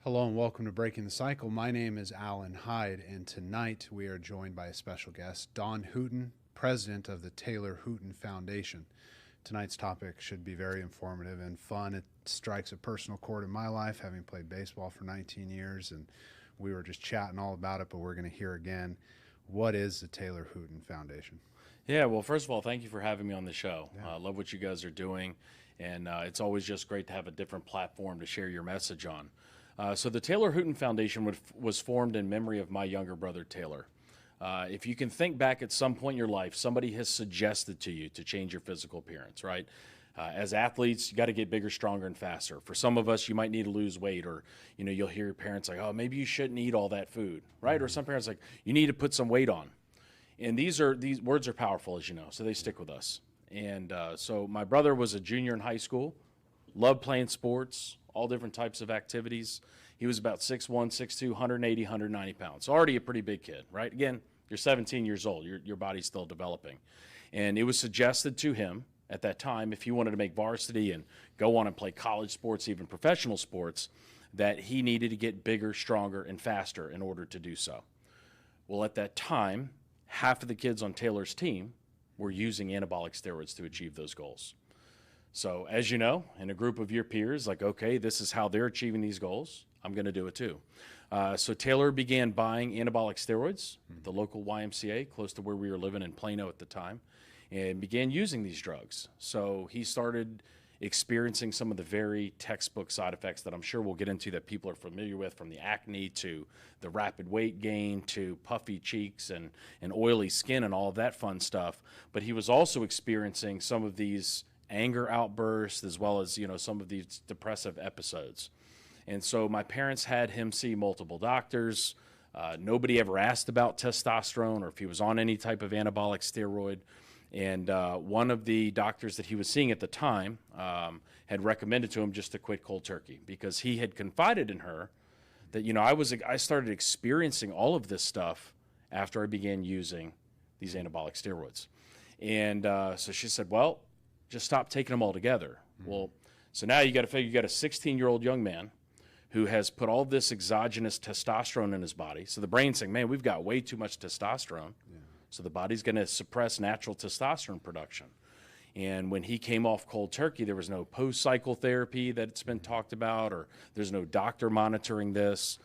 Hello and welcome to Breaking the Cycle. My name is Alan Hyde, and tonight we are joined by a special guest, Don Hooton, president of the Taylor Hooton Foundation. Tonight's topic should be very informative and fun. It strikes a personal chord in my life, having played baseball for 19 years, and we were just chatting all about it, but we're going to hear again. What is the Taylor Hooton Foundation? Yeah, well, first of all, thank you for having me on the show. Yeah. I love what you guys are doing, and it's always just great to have a different platform to share your message on. So the Taylor Hooton Foundation was formed in memory of my younger brother, Taylor. If you can think back at some point in your life, somebody has suggested to you to change your physical appearance, right? As athletes, you got to get bigger, stronger, and faster. For some of us, you might need to lose weight, or you'll hear your parents like, "Oh, maybe you shouldn't eat all that food," right? Mm-hmm. Or some parents like, "You need to put some weight on." And these words are powerful, as you know, so they stick with us. And so my brother was a junior in high school, loved playing sports, all different types of activities. He was about 6'1", 6'2", 180, 190 pounds. So already a pretty big kid, right? Again, you're 17 years old. Your body's still developing. And it was suggested to him at that time, if he wanted to make varsity and go on and play college sports, even professional sports, that he needed to get bigger, stronger, and faster in order to do so. Well, at that time, half of the kids on Taylor's team were using anabolic steroids to achieve those goals. So as you know, in a group of your peers, like, okay, this is how they're achieving these goals, I'm going to do it too. So Taylor began buying anabolic steroids at the local YMCA, close to where we were living in Plano at the time, and began using these drugs. So he started experiencing some of the very textbook side effects that I'm sure we'll get into that people are familiar with, from the acne to the rapid weight gain to puffy cheeks and oily skin and all of that fun stuff. But he was also experiencing some of these anger outbursts, as well as some of these depressive episodes. And so my parents had him see multiple doctors. Nobody ever asked about testosterone or if he was on any type of anabolic steroid. And one of the doctors that he was seeing at the time had recommended to him just to quit cold turkey, because he had confided in her that I started experiencing all of this stuff after I began using these anabolic steroids. And so she said, well, just stop taking them all together. Mm-hmm. Well, so now you got to figure, you got a 16-year-old young man who has put all this exogenous testosterone in his body. So the brain's saying, man, we've got way too much testosterone. Yeah. So the body's going to suppress natural testosterone production. And when he came off cold turkey, there was no post-cycle therapy that's been talked about, or there's no doctor monitoring this.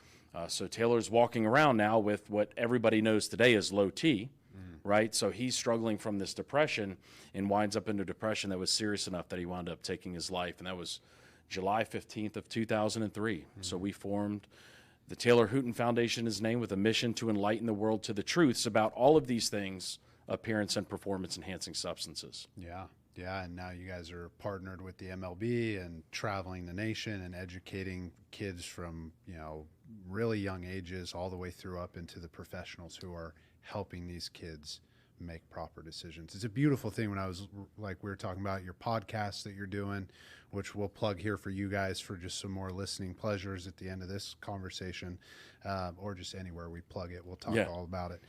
So Taylor's walking around now with what everybody knows today as low T. Right? So he's struggling from this depression and winds up into depression that was serious enough that he wound up taking his life. And that was July 15th of 2003. Mm-hmm. So we formed the Taylor Hooton Foundation, is named, with a mission to enlighten the world to the truths about all of these things, appearance and performance enhancing substances. Yeah, and now you guys are partnered with the MLB and traveling the nation and educating kids from, really young ages all the way through up into the professionals who are helping these kids make proper decisions. It's a beautiful thing. When we were talking about your podcast that you're doing, which we'll plug here for you guys for just some more listening pleasures at the end of this conversation, or just anywhere we plug it, we'll talk all about it.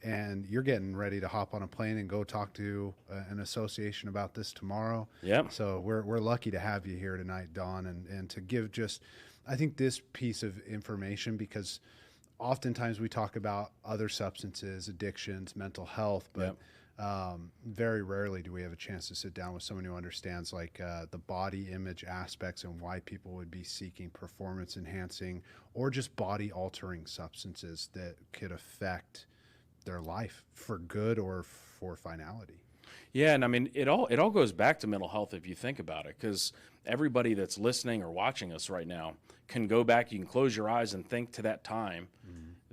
And you're getting ready to hop on a plane and go talk to an association about this tomorrow. Yeah. So we're lucky to have you here tonight, Don, and to give just, I think, this piece of information, because oftentimes we talk about other substances, addictions, mental health, but very rarely do we have a chance to sit down with someone who understands the body image aspects and why people would be seeking performance enhancing or just body altering substances that could affect their life for good or for finality. Yeah, and I mean, it all goes back to mental health if you think about it, because everybody that's listening or watching us right now can go back, you can close your eyes and think to that time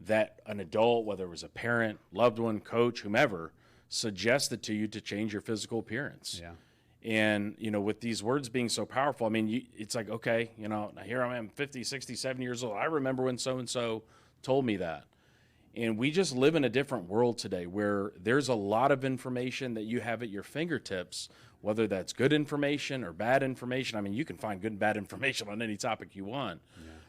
that an adult, whether it was a parent, loved one, coach, whomever, suggested to you to change your physical appearance. Yeah. And, with these words being so powerful, I mean, it's like, okay, here I am, 50, 60, 70 years old. I remember when so-and-so told me that. And we just live in a different world today where there's a lot of information that you have at your fingertips, whether that's good information or bad information. I mean, you can find good and bad information on any topic you want.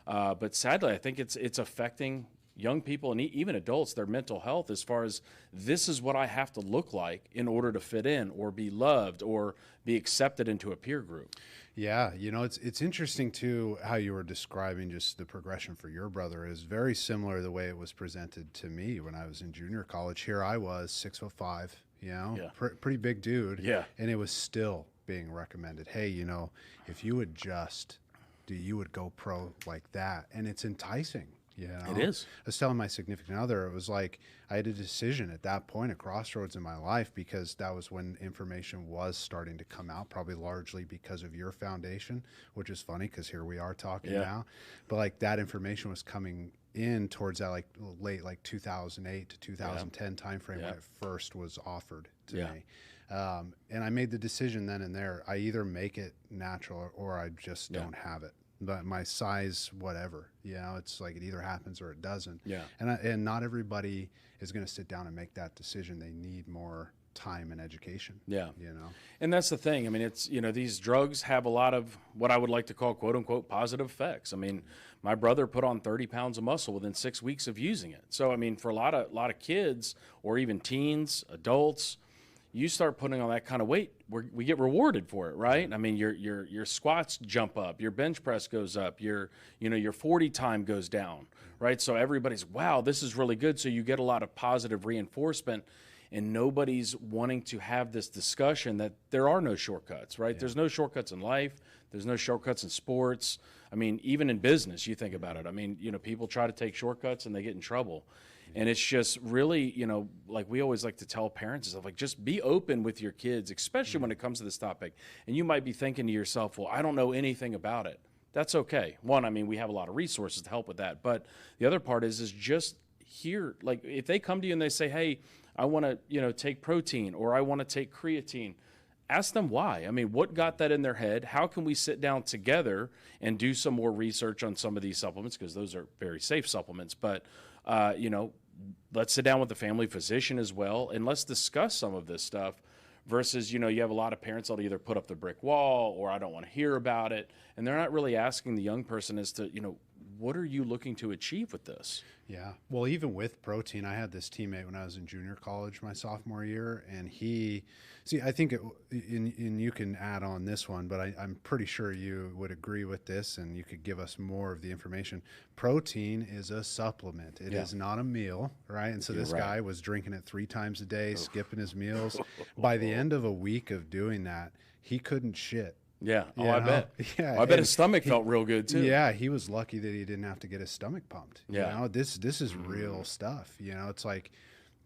Yeah. But sadly, I think it's affecting young people and even adults, their mental health, as far as this is what I have to look like in order to fit in or be loved or be accepted into a peer group. Yeah, it's interesting too how you were describing just the progression for your brother is very similar to the way it was presented to me when I was in junior college. Here I was 6'5", pretty big dude. Yeah. And it was still being recommended. Hey, if you adjust, you would go pro like that. And it's enticing. It is. I was telling my significant other, it was like I had a decision at that point, a crossroads in my life, because that was when information was starting to come out, probably largely because of your foundation, which is funny because here we are talking now. But like that information was coming in towards that like late 2008 to 2010 timeframe when it first was offered to me. And I made the decision then and there, I either make it natural or I just don't have it. But my size, whatever, it's like it either happens or it doesn't. Yeah. And not everybody is going to sit down and make that decision. They need more time and education. Yeah. And that's the thing. I mean, it's, these drugs have a lot of what I would like to call quote unquote positive effects. I mean, my brother put on 30 pounds of muscle within 6 weeks of using it. So, I mean, for a lot of kids or even teens, adults, you start putting on that kind of weight, we get rewarded for it, right? I mean, your squats jump up, your bench press goes up, your 40 time goes down, right? So everybody's, wow, this is really good. So you get a lot of positive reinforcement, and nobody's wanting to have this discussion that there are no shortcuts, right? There's no shortcuts in life. There's no shortcuts in sports. I mean, even in business, you think about it. I mean, people try to take shortcuts and they get in trouble. And it's just really, like we always like to tell parents and stuff, like just be open with your kids, especially when it comes to this topic. And you might be thinking to yourself, well, I don't know anything about it. That's okay. One, I mean, we have a lot of resources to help with that. But the other part is just hear, like if they come to you and they say, hey, I want to, take protein or I want to take creatine, ask them why. I mean, what got that in their head? How can we sit down together and do some more research on some of these supplements? Because those are very safe supplements. But, let's sit down with the family physician as well, and let's discuss some of this stuff versus, you have a lot of parents that'll either put up the brick wall or I don't want to hear about it. And they're not really asking the young person as to, what are you looking to achieve with this? Yeah. Well, even with protein, I had this teammate when I was in junior college, my sophomore year, and I think and you can add on this one, but I'm pretty sure you would agree with this and you could give us more of the information. Protein is a supplement. It is not a meal, right? And so this guy was drinking it 3 times a day, skipping his meals. By the end of a week of doing that, he couldn't shit. Yeah. Oh, I bet. Yeah. I bet his stomach felt real good too. Yeah. He was lucky that he didn't have to get his stomach pumped. This is real stuff. It's like,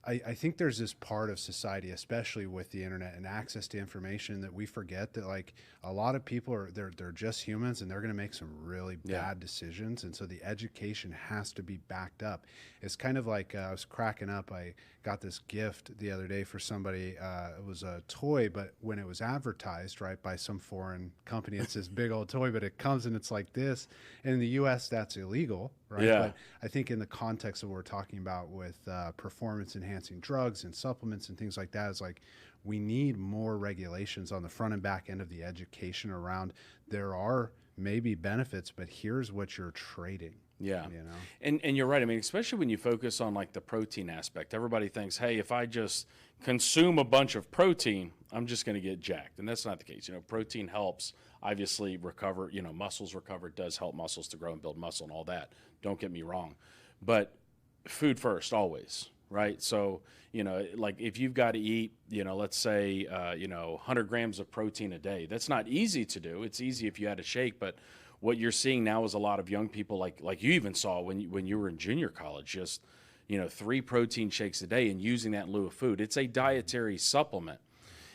I think there's this part of society, especially with the internet and access to information, that we forget that like a lot of people they're just humans and they're going to make some really bad decisions. And so the education has to be backed up. It's kind of like I was cracking up. I got this gift the other day for somebody. It was a toy, but when it was advertised, right, by some foreign company, it's this big old toy, but it comes and it's like this. And in the US, that's illegal, right? Yeah. But I think in the context of what we're talking about with performance enhancing drugs and supplements and things like that, is like we need more regulations on the front and back end of the education around there are maybe benefits, but here's what you're trading. Yeah. And you're right. I mean, especially when you focus on like the protein aspect, everybody thinks, hey, if I just consume a bunch of protein, I'm just going to get jacked. And that's not the case. Protein helps obviously recover, muscles recover. It does help muscles to grow and build muscle and all that. Don't get me wrong. But food first, always, right? So, like if you've got to eat, let's say, 100 grams of protein a day, that's not easy to do. It's easy if you had a shake, but what you're seeing now is a lot of young people, like you even saw when you were in junior college, just 3 protein shakes a day and using that in lieu of food. It's a dietary supplement.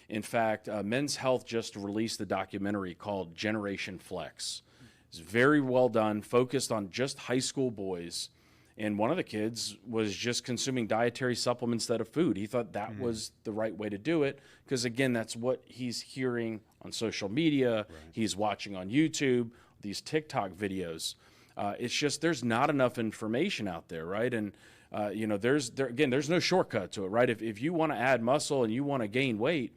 In fact, Men's Health just released a documentary called Generation Flex. It's very well done, focused on just high school boys. And one of the kids was just consuming dietary supplements instead of food. He thought that was the right way to do it because, again, that's what he's hearing on social media. Right. He's watching on YouTube, these TikTok videos. It's just there's not enough information out there, right? And, there's no shortcut to it, right? If you want to add muscle and you want to gain weight,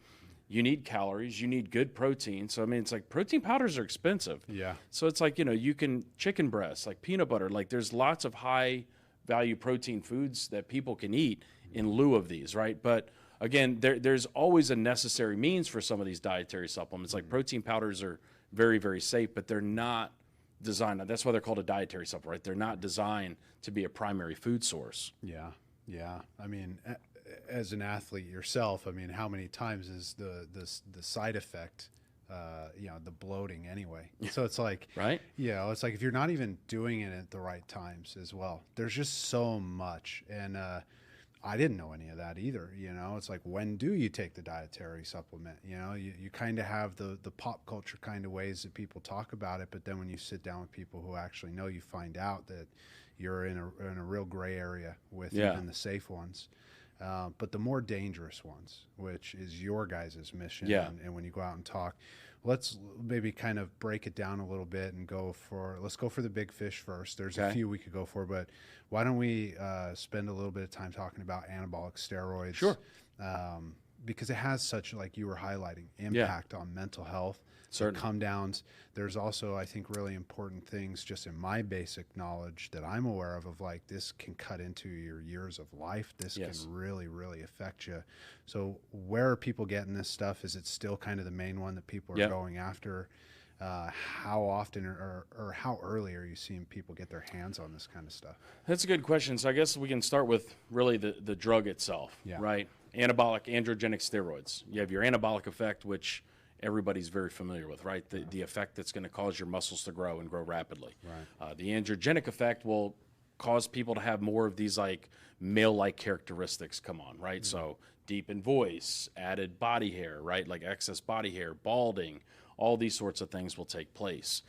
you need calories, you need good protein. So, I mean, it's like protein powders are expensive. Yeah. So it's like, you can chicken breasts, like peanut butter, like there's lots of high value protein foods that people can eat in lieu of these, right? But again, there's always a necessary means for some of these dietary supplements. Like protein powders are very, very safe, but they're not designed. That's why they're called a dietary supplement, right? They're not designed to be a primary food source. Yeah. Yeah. I mean, as an athlete yourself, I mean, how many times is the side effect, the bloating anyway? So it's like, right? It's like if you're not even doing it at the right times as well, there's just so much. And, I didn't know any of that either. It's like, when do you take the dietary supplement? You kind of have the pop culture kind of ways that people talk about it, but then when you sit down with people who actually know, you find out that you're in a real gray area with even the safe ones. But the more dangerous ones, which is your guys' mission. And when you go out and talk, let's maybe kind of break it down a little bit and let's go for the big fish first. There's a few we could go for, but why don't we spend a little bit of time talking about anabolic steroids? Sure. Because it has such, like you were highlighting, impact on mental health. Certainly. Come downs. There's also, I think, really important things just in my basic knowledge that I'm aware of like, this can cut into your years of life. This can really, really affect you. So where are people getting this stuff? Is it still kind of the main one that people are going after? How often or how early are you seeing people get their hands on this kind of stuff? That's a good question. So I guess we can start with really the drug itself, right? Anabolic androgenic steroids. You have your anabolic effect, which everybody's very familiar with, right? The effect that's going to cause your muscles to grow and grow rapidly. Right. The androgenic effect will cause people to have more of these like male-like characteristics come on, right? Mm-hmm. So deepened voice, added body hair, right? Like excess body hair, balding, all these sorts of things will take place.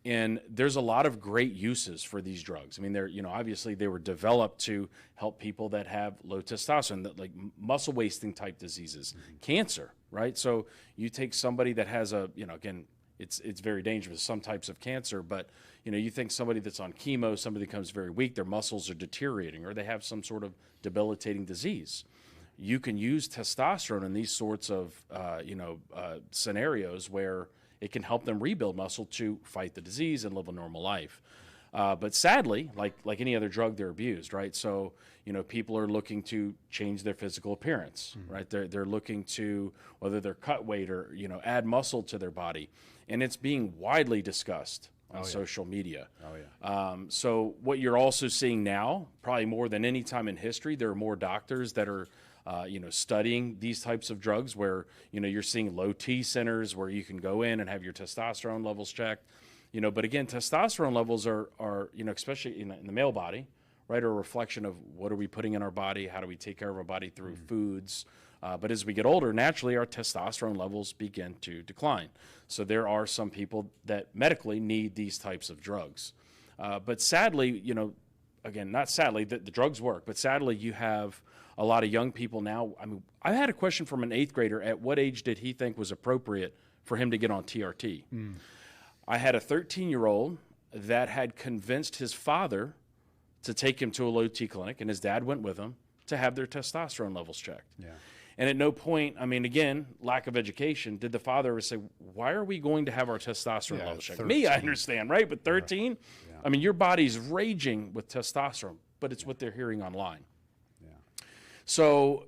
And there's a lot of great uses for these drugs. I mean, they're, obviously they were developed to help people that have low testosterone, that like muscle wasting type diseases, cancer, right? So you take somebody that has again, it's very dangerous, some types of cancer, but you think somebody that's on chemo, somebody becomes very weak, their muscles are deteriorating, or they have some sort of debilitating disease. You can use testosterone in these sorts of, scenarios where it can help them rebuild muscle to fight the disease and live a normal life. But sadly, like any other drug, they're abused, right? So, people are looking to change their physical appearance, right? They're looking to, whether they're cut weight or, add muscle to their body. And it's being widely discussed on social media. So what you're also seeing now, probably more than any time in history, there are more doctors that are studying these types of drugs where, you're seeing low T centers where you can go in and have your testosterone levels checked, but again, testosterone levels are especially in the male body, right, are a reflection of what are we putting in our body, how do we take care of our body through foods. But as we get older, naturally our testosterone levels begin to decline. So there are some people that medically need these types of drugs. But sadly, again, not sadly, the drugs work, but sadly you have a lot of young people now. I mean, I had a question from an 8th grader. At what age did he think was appropriate for him to get on TRT? I had a 13-year-old that had convinced his father to take him to a low T clinic, and his dad went with him to have their testosterone levels checked. And at no point, I mean, again, lack of education, did the father ever say, why are we going to have our testosterone levels checked? 13. Me, I understand, right? But 13, I mean, your body's raging with testosterone, but it's what they're hearing online. So,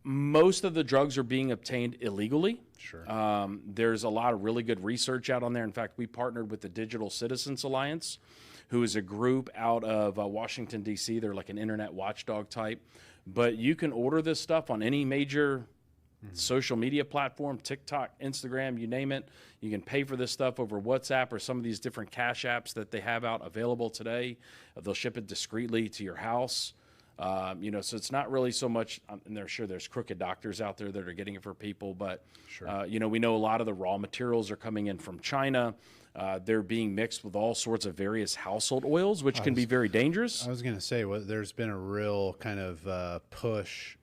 most of the drugs are being obtained illegally. Sure. There's a lot of really good research out on there. In fact, we partnered with the Digital Citizens Alliance, who is a group out of Washington, D.C. They're like an internet watchdog type. But you can order this stuff on any major social media platform, TikTok, Instagram, you name it. You can pay for this stuff over WhatsApp or some of these different cash apps that they have out available today. They'll ship it discreetly to your house. So it's not really so much, and there's crooked doctors out there that are getting it for people, but, we know a lot of the raw materials are coming in from China. They're being mixed with all sorts of various household oils, which can be very dangerous. I was going to say, there's been a real kind of push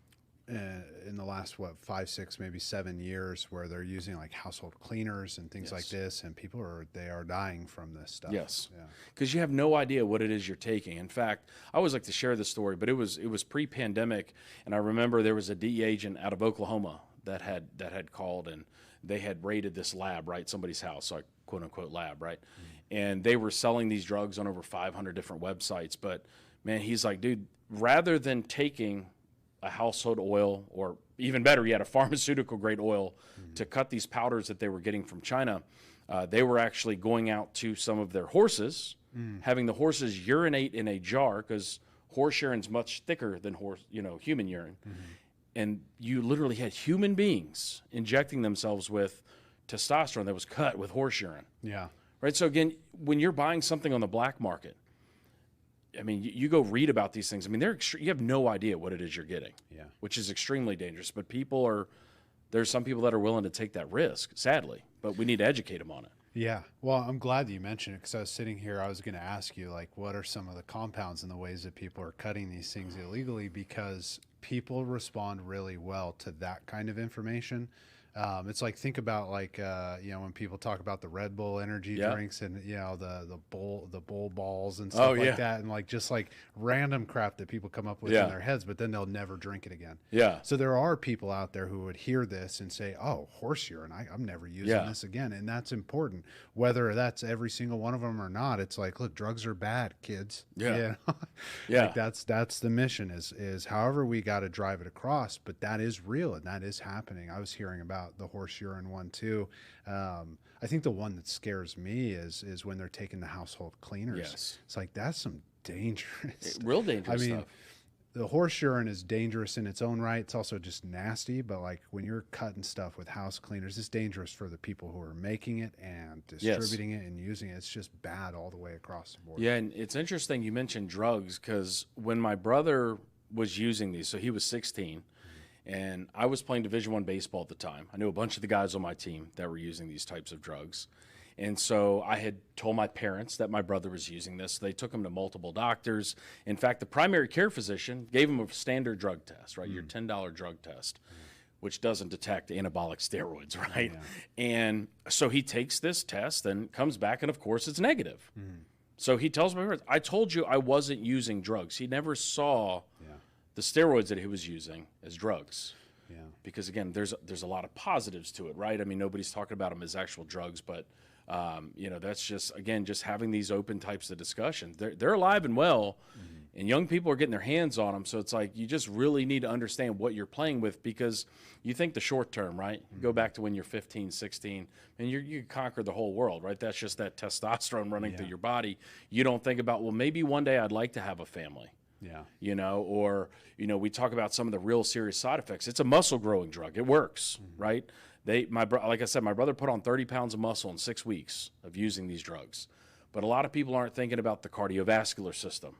in the last, 5, 6, maybe 7 years where they're using like household cleaners and things like this, and people are dying from this stuff. Yes. Because you have no idea what it is you're taking. In fact, I always like to share this story, but it was pre-pandemic, and I remember there was a DEA agent out of Oklahoma that had called, and they had raided this lab, right, somebody's house, like quote unquote lab, right, and they were selling these drugs on over 500 different websites, but man, he's like, dude, rather than taking a household oil, or even better yet, a pharmaceutical grade oil to cut these powders that they were getting from China, they were actually going out to some of their horses, having the horses urinate in a jar, because horse urine's much thicker than human urine. And you literally had human beings injecting themselves with testosterone that was cut with horse urine. Yeah. Right. So again, when you're buying something on the black market, I mean, you go read about these things. I mean, you have no idea what it is you're getting, which is extremely dangerous. But there's some people that are willing to take that risk, sadly, but we need to educate them on it. Yeah. Well, I'm glad that you mentioned it, because I was sitting here, I was going to ask you, like, what are some of the compounds and the ways that people are cutting these things illegally, because people respond really well to that kind of information. It's like, think about like, when people talk about the Red Bull energy drinks and, the bull balls and stuff like that. And like, just like random crap that people come up with in their heads, but then they'll never drink it again. Yeah. So there are people out there who would hear this and say, oh, horse urine, I'm never using this again. And that's important, whether that's every single one of them or not. It's like, look, drugs are bad, kids. Yeah. Like that's the mission is however we got to drive it across, but that is real and that is happening. I was hearing about the horse urine one too. I think the one that scares me is when they're taking the household cleaners. Yes. It's like, that's some dangerous, real dangerous stuff. The horse urine is dangerous in its own right. It's also just nasty, but like when you're cutting stuff with house cleaners, it's dangerous for the people who are making it and distributing it and using it. It's just bad all the way across the board. Yeah, and it's interesting you mentioned drugs, because when my brother was using these, so he was 16, and I was playing Division I baseball at the time. I knew a bunch of the guys on my team that were using these types of drugs. And so I had told my parents that my brother was using this. They took him to multiple doctors. In fact, the primary care physician gave him a standard drug test, right? Your $10 drug test, which doesn't detect anabolic steroids, right? And so he takes this test and comes back, and of course it's negative. So he tells my parents, I told you I wasn't using drugs. He never saw the steroids that he was using as drugs. Because again, there's a lot of positives to it, right? I mean, nobody's talking about them as actual drugs, but that's just, again, just having these open types of discussions. They're alive and well, and young people are getting their hands on them. So it's like, you just really need to understand what you're playing with, because you think the short term, right? Go back to when you're 15, 16, and you conquer the whole world, right? That's just that testosterone running through your body. You don't think about, well, maybe one day I'd like to have a family. We talk about some of the real serious side effects. It's a muscle growing drug. It works, right? Like I said, my brother put on 30 pounds of muscle in 6 weeks of using these drugs. But a lot of people aren't thinking about the cardiovascular system,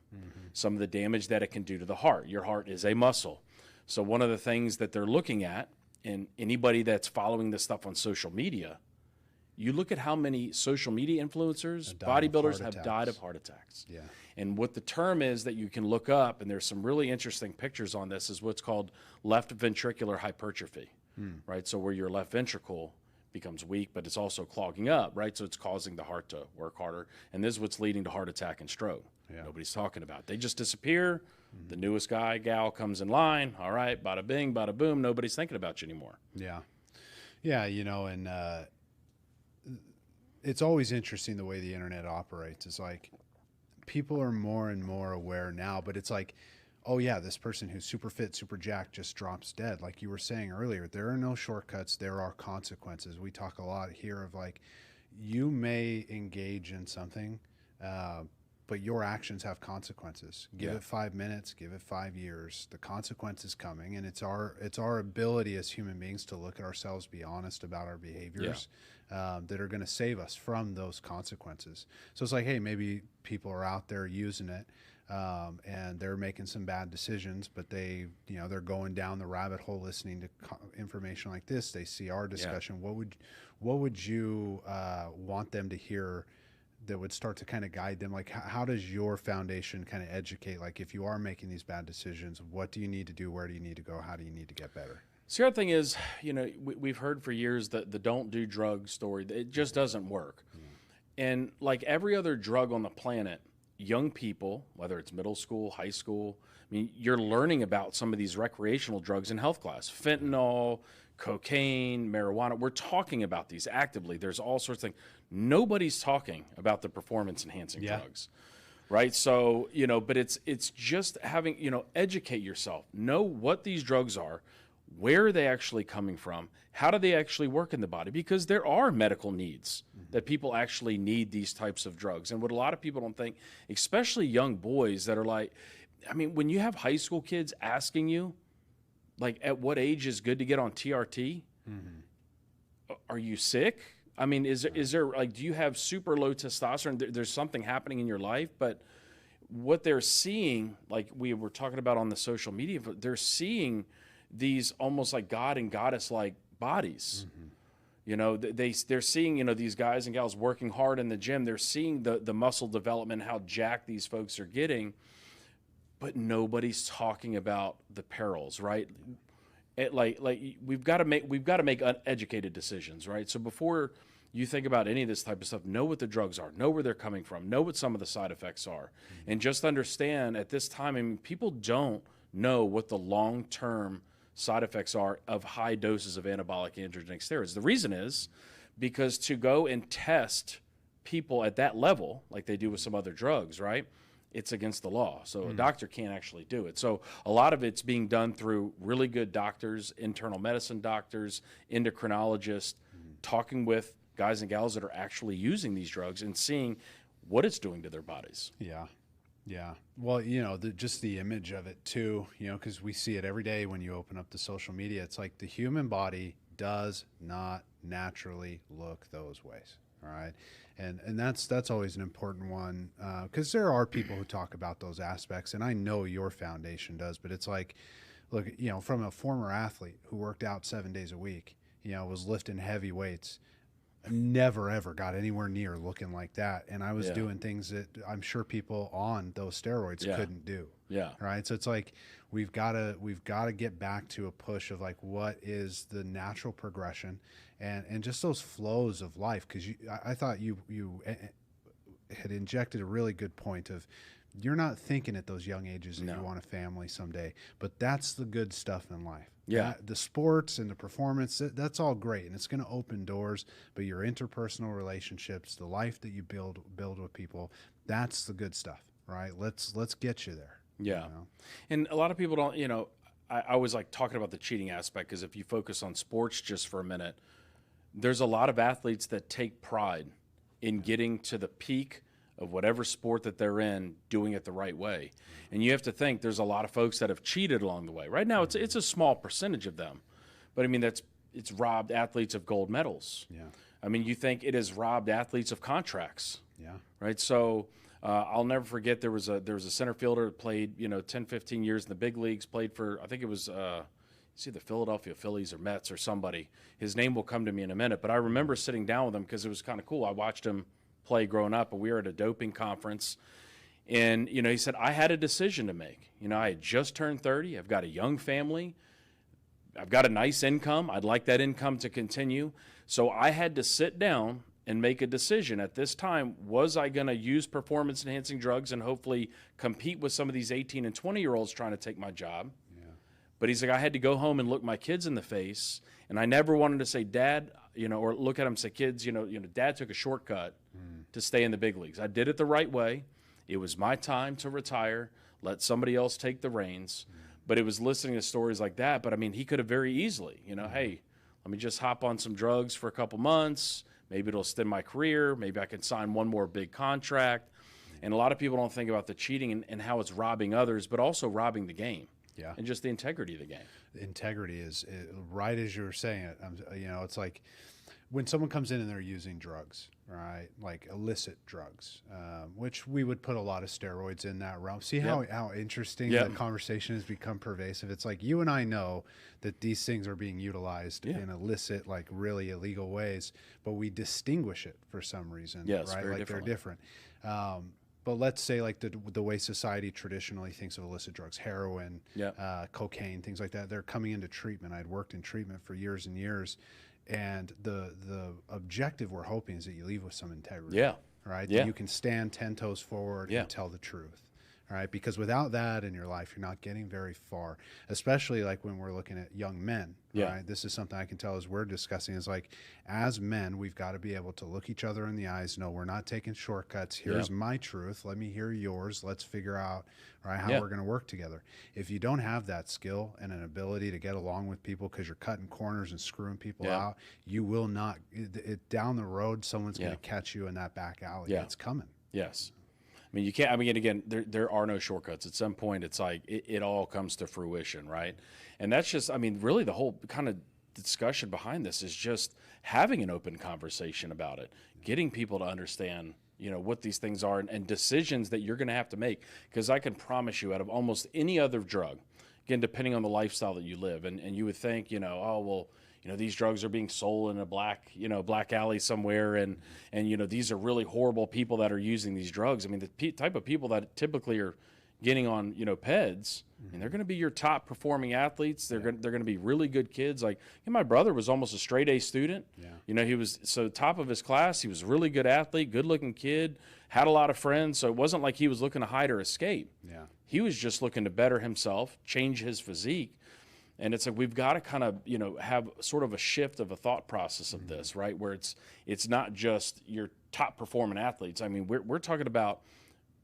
some of the damage that it can do to the heart. Your heart is a muscle. So one of the things that they're looking at, and anybody that's following this stuff on social media, you look at how many social media influencers, bodybuilders have died of heart attacks. And what the term is that you can look up, and there's some really interesting pictures on this, is what's called left ventricular hypertrophy, right? So where your left ventricle becomes weak, but it's also clogging up, right? So it's causing the heart to work harder. And this is what's leading to heart attack and stroke. Nobody's talking about it. They just disappear. The newest guy, gal comes in line. All right, bada bing, bada boom. Nobody's thinking about you anymore. And it's always interesting the way the internet operates. It's like people are more and more aware now, but it's like, oh yeah, this person who's super fit, super jacked just drops dead. Like you were saying earlier, there are no shortcuts. There are consequences. We talk a lot here of like, you may engage in something, but your actions have consequences. Give it 5 minutes, give it 5 years. The consequence is coming, and it's our ability as human beings to look at ourselves, be honest about our behaviors, that are going to save us from those consequences. So it's like, hey, maybe people are out there using it, and they're making some bad decisions, but they're going down the rabbit hole listening to information like this. They see our discussion. What would you want them to hear that would start to kind of guide them? Like, how does your foundation kind of educate, like, if you are making these bad decisions, what do you need to do? Where do you need to go? How do you need to get better? So the other thing is, we've heard for years that the don't do drugs story, it just doesn't work. And like every other drug on the planet, young people, whether it's middle school, high school, I mean, you're learning about some of these recreational drugs in health class, fentanyl, cocaine, marijuana. We're talking about these actively. There's all sorts of things. Nobody's talking about the performance enhancing drugs. right? So, but it's just having, educate yourself, know what these drugs are, where are they actually coming from, how do they actually work in the body, because there are medical needs that people actually need these types of drugs. And what a lot of people don't think, especially young boys that are like, I mean, when you have high school kids asking you, like, at what age is good to get on TRT? Are you sick? I mean, is there like, do you have super low testosterone? There's something happening in your life, but what they're seeing, like we were talking about on the social media, they're seeing these almost like God and goddess like bodies. They're seeing, these guys and gals working hard in the gym. They're seeing the muscle development, how jacked these folks are getting, but nobody's talking about the perils, right? We've got to make uneducated decisions, right? So before you think about any of this type of stuff, know what the drugs are, know where they're coming from, know what some of the side effects are, and just understand at this time, I mean, people don't know what the long-term side effects are of high doses of anabolic androgenic steroids. The reason is because to go and test people at that level, like they do with some other drugs, right? It's against the law. So a doctor can't actually do it. So a lot of it's being done through really good doctors, internal medicine doctors, endocrinologists, talking with guys and gals that are actually using these drugs and seeing what it's doing to their bodies. Yeah. Yeah. Well, just the image of it too, because we see it every day when you open up the social media. It's like the human body does not naturally look those ways. All right. And that's always an important one, because there are people who talk about those aspects, and I know your foundation does, but it's like, look, from a former athlete who worked out 7 days a week, was lifting heavy weights, never ever got anywhere near looking like that, and I was doing things that I'm sure people on those steroids couldn't do. Yeah. Right. So it's like we've got to get back to a push of like what is the natural progression and just those flows of life, because I thought you had injected a really good point of you're not thinking at those young ages that you want a family someday, but that's the good stuff in life. Yeah. The sports and the performance, that's all great, and it's going to open doors, but your interpersonal relationships, the life that you build with people, that's the good stuff, right? Let's get you there. Yeah. And a lot of people don't, I was like talking about the cheating aspect, because if you focus on sports just for a minute, there's a lot of athletes that take pride in getting to the peak of whatever sport that they're in, doing it the right way. And you have to think there's a lot of folks that have cheated along the way. Right now, it's a small percentage of them, but I mean, it's robbed athletes of gold medals. Yeah. I mean, you think it has robbed athletes of contracts. Yeah. Right. So I'll never forget there was a center fielder that played 10, 15 years in the big leagues. Played for, I think it was it's either Philadelphia Phillies or Mets or somebody. His name will come to me in a minute, but I remember sitting down with him because it was kind of cool. I watched him play growing up, and we were at a doping conference, and he said, I had a decision to make. I had just turned 30. I've got a young family. I've got a nice income. I'd like that income to continue. So I had to sit down and make a decision at this time. Was I going to use performance enhancing drugs and hopefully compete with some of these 18 and 20-year-olds trying to take my job? Yeah. But he's like, I had to go home and look my kids in the face, and I never wanted to say, Dad, or look at them and say, kids, Dad took a shortcut to stay in the big leagues. I did it the right way. It was my time to retire, let somebody else take the reins. But it was listening to stories like that. But I mean, he could have very easily, hey, let me just hop on some drugs for a couple months. Maybe it'll extend my career. Maybe I can sign one more big contract. And a lot of people don't think about the cheating and how it's robbing others, but also robbing the game. Yeah. And just the integrity of the game. Integrity is right as you were saying it. It's like when someone comes in and they're using drugs, right? Like illicit drugs, which we would put a lot of steroids in that realm. See how interesting the conversation has become pervasive. It's like you and I know that these things are being utilized in illicit, like really illegal ways, but we distinguish it for some reason, right? Like they're different. But let's say like the way society traditionally thinks of illicit drugs, heroin, cocaine, things like that, they're coming into treatment. I'd worked in treatment for years and years. And the objective we're hoping is that you leave with some integrity. Yeah. Right? Yeah. That you can stand 10 toes forward and tell the truth. All right, because without that in your life, you're not getting very far, especially like when we're looking at young men. Yeah. Right? This is something I can tell as we're discussing is like, as men, we've got to be able to look each other in the eyes. No, we're not taking shortcuts. Here's my truth. Let me hear yours. Let's figure out, right, how we're going to work together. If you don't have that skill and an ability to get along with people because you're cutting corners and screwing people out, you will not, down the road, someone's going to catch you in that back alley. It's coming. Yes. I mean, you can't, I mean, again, there are no shortcuts. At some point, it's like it all comes to fruition, right? And that's just, I mean, really the whole kind of discussion behind this is just having an open conversation about it, getting people to understand, you know, what these things are and decisions that you're going to have to make. Because I can promise you, out of almost any other drug, again, depending on the lifestyle that you live, and you would think, you know, oh, well, you know, these drugs are being sold in a black alley somewhere, and you know, these are really horrible people that are using these drugs. I mean, the type of people that typically are getting on, you know, PEDs, and they're going to be your top performing athletes. They're going to be really good kids. Like, my brother was almost a straight A student. You know, he was top of his class. He was a really good athlete, good looking kid, had a lot of friends. So it wasn't like he was looking to hide or escape. He was just looking to better himself, change his physique. And it's like, we've got to kind of, you know, have sort of a shift of a thought process of this, right? Where it's not just your top performing athletes. I mean, we're talking about,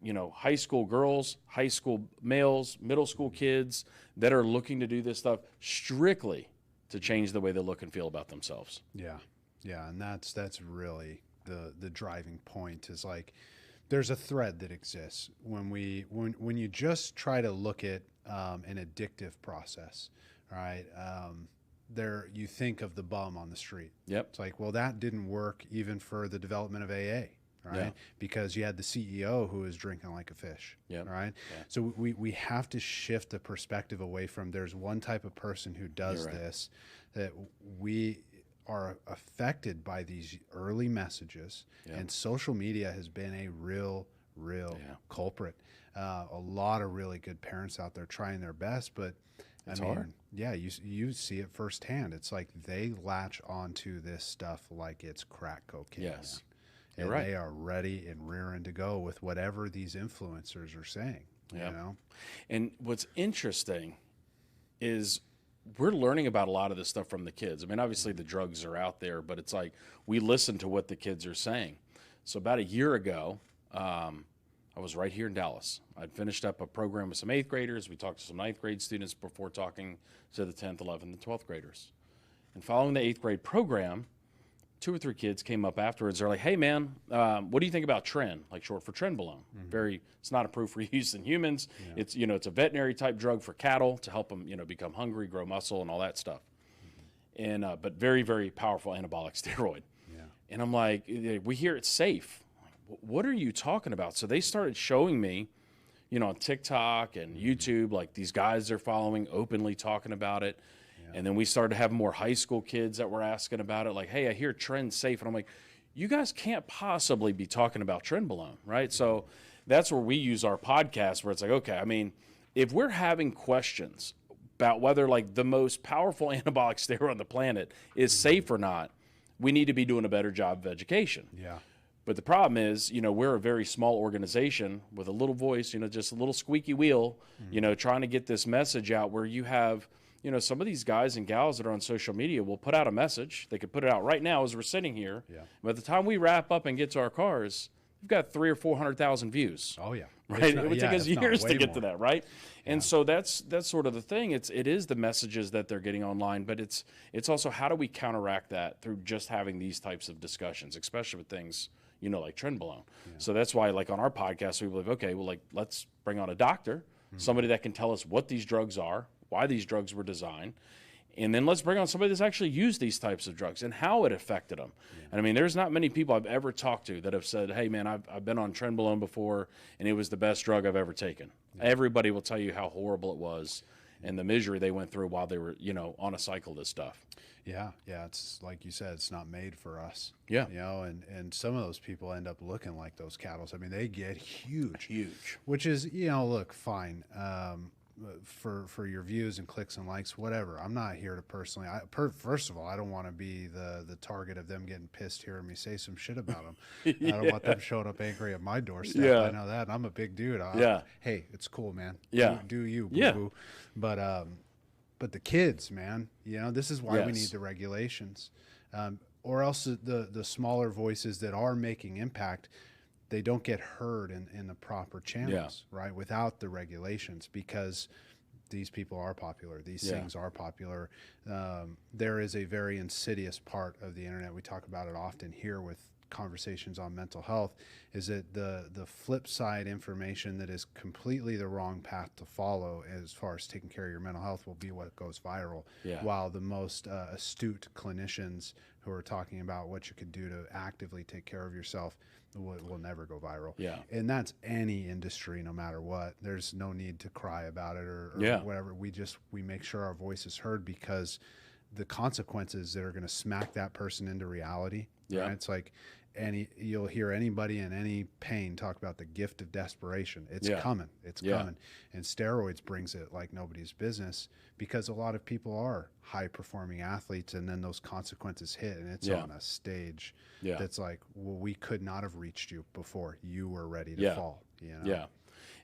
you know, high school girls, high school males, middle school kids that are looking to do this stuff strictly to change the way they look and feel about themselves. Yeah. And that's really the driving point, is like, there's a thread that exists when you just try to look at an addictive process. Right. There, you think of the bum on the street. It's like, well, that didn't work even for the development of AA, right? Because you had the CEO who was drinking like a fish. Right. So we have to shift the perspective away from there's one type of person who does this, that we are affected by these early messages, and social media has been a real culprit. A lot of really good parents out there trying their best, but it's hard. Yeah, you see it firsthand. It's like they latch onto this stuff like it's crack cocaine. And they are ready and rearing to go with whatever these influencers are saying. You know? And what's interesting is we're learning about a lot of this stuff from the kids. I mean, obviously the drugs are out there, but it's like we listen to what the kids are saying. So about a year ago, I was right here in Dallas. I'd finished up a program with some 8th graders. We talked to some 9th grade students before talking to the 10th, 11th, and 12th graders. And following the 8th grade program, 2 or 3 kids came up afterwards. They're like, hey, man, what do you think about tren, like short for trenbolone? It's not approved for use in humans. It's, you know, it's a veterinary type drug for cattle to help them, you know, become hungry, grow muscle, and all that stuff. And but very, very powerful anabolic steroid. And I'm like, we hear it's safe. What are you talking about? So they started showing me, you know, on TikTok and YouTube, like these guys they're following openly talking about it. And then we started to have more high school kids that were asking about it, like, hey, I hear tren's safe. And I'm like, you guys can't possibly be talking about trenbolone, right? So that's where we use our podcast, where it's like, okay, I mean, if we're having questions about whether like the most powerful anabolic steroid on the planet is safe or not, we need to be doing a better job of education. But the problem is, you know, we're a very small organization with a little voice, you know, just a little squeaky wheel, you know, trying to get this message out, where you have, you know, some of these guys and gals that are on social media will put out a message. They could put it out right now as we're sitting here. By the time we wrap up and get to our cars, we've got 300,000 or 400,000 views. Right? It would take us years to get to that, right? And so that's sort of the thing. It is the messages that they're getting online, but it's also how do we counteract that through just having these types of discussions, especially with things, you know, like trenbolone. So that's why, like on our podcast, we believe, okay, well, like let's bring on a doctor, somebody that can tell us what these drugs are, why these drugs were designed, and then let's bring on somebody that's actually used these types of drugs and how it affected them. And I mean, there's not many people I've ever talked to that have said, hey man, I've been on trenbolone before and it was the best drug I've ever taken. Everybody will tell you how horrible it was and the misery they went through while they were, you know, on a cycle of this stuff. It's like you said, it's not made for us. You know, and some of those people end up looking like those cattle. I mean, they get huge, which is, you know, look, fine. for your views and clicks and likes, whatever. I'm not here to personally. First of all, I don't want to be the target of them getting pissed hearing me say some shit about them. I don't want them showing up angry at my doorstep. Yeah. I know that. I'm a big dude. Hey, it's cool, man. Yeah. Do you, boo Yeah. boo. But the kids, man, this is why we Yes. need the regulations, or else the smaller voices that are making impact, they don't get heard in the proper channels, right? Without the regulations, because these people are popular. These things are popular. There is a very insidious part of the internet. We talk about it often here with conversations on mental health, is that the flip side information that is completely the wrong path to follow as far as taking care of your mental health will be what goes viral, while the most astute clinicians who are talking about what you could do to actively take care of yourself will never go viral. And that's any industry, no matter what. There's no need to cry about it or whatever. We make sure our voice is heard, because the consequences that are going to smack that person into reality, right? It's like you'll hear anybody in any pain talk about the gift of desperation. It's coming. It's coming. And steroids brings it like nobody's business, because a lot of people are high performing athletes, and then those consequences hit, and it's on a stage that's like, well, we could not have reached you before you were ready to fall.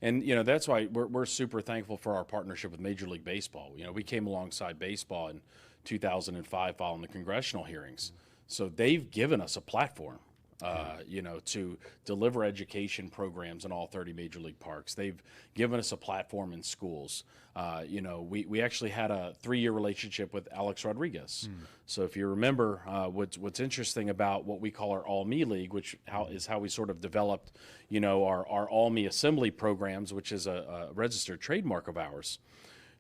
And that's why we're super thankful for our partnership with Major League Baseball. We came alongside baseball in 2005 following the congressional hearings. So they've given us a platform, to deliver education programs in all 30 major league parks. They've given us a platform in schools. We actually had a 3-year relationship with Alex Rodriguez. So if you remember, what's interesting about what we call our All Me League, which is how we sort of developed, our All Me Assembly programs, which is a registered trademark of ours.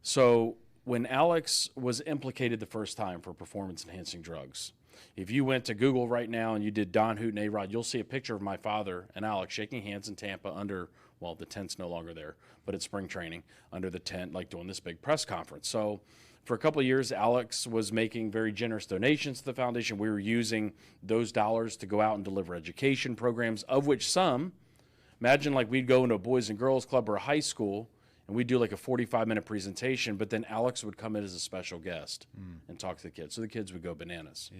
So when Alex was implicated the first time for performance-enhancing drugs, if you went to Google right now and you did Don Hooton A-Rod, you'll see a picture of my father and Alex shaking hands in Tampa under, well, the tent's no longer there, but it's spring training, under the tent, like doing this big press conference. So for a couple of years, Alex was making very generous donations to the foundation. We were using those dollars to go out and deliver education programs, of which some, imagine like we'd go into a Boys and Girls Club or a high school, and we'd do like a 45-minute presentation, but then Alex would come in as a special guest and talk to the kids. So the kids would go bananas.